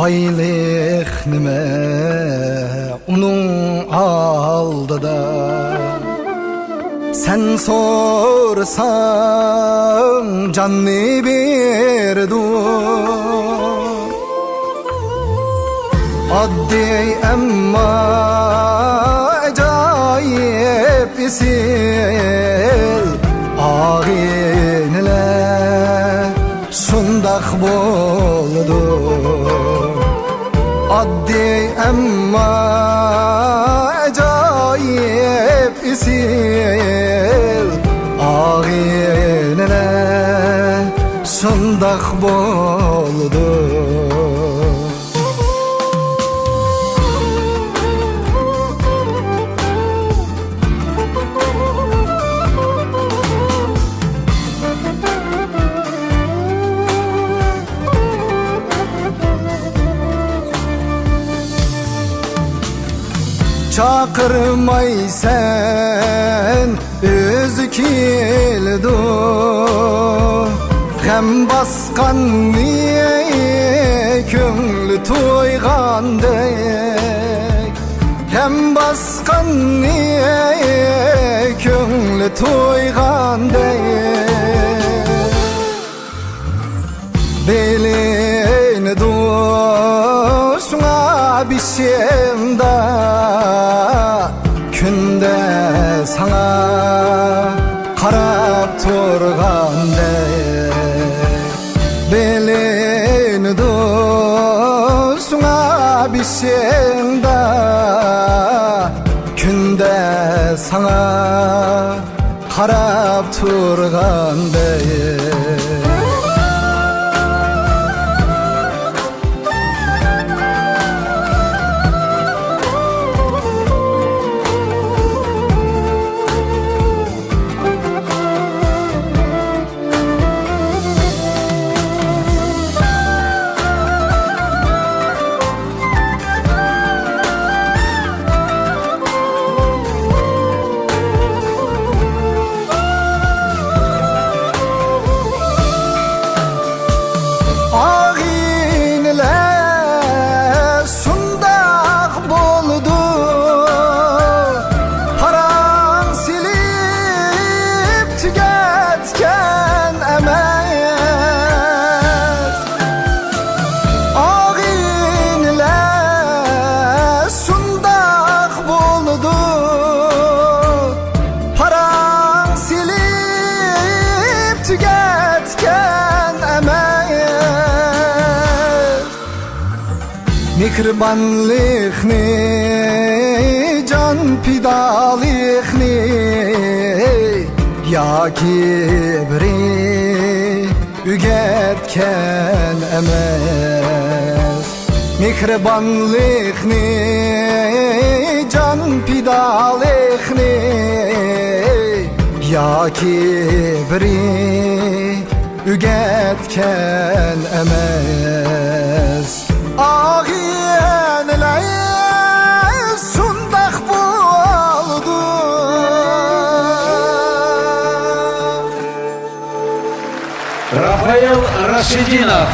Baylik nime onun aldıda. Sen sorsan canni berdu. Addi emma acayip isil. Ağinle şundak boldu. Addi emma acayip isil. Ağinle şundak boldu. Çakırmay sen özü kildu. Hem baskan niye köngülü toygandek. Hem baskan niye köngülü toygandek. Belini duşuna bişimda. Günde sana karap turgandek. Belini duşuna bişimda. Günde sana karap turgandek. Mihribanlıkni, can pidalıkni, ya kibri ügetken emez. Mihribanlıkni, can pidalıkni, ya kibri ügetken emez. Ağayenle sundak boldu. Рафаэл Рашидинов.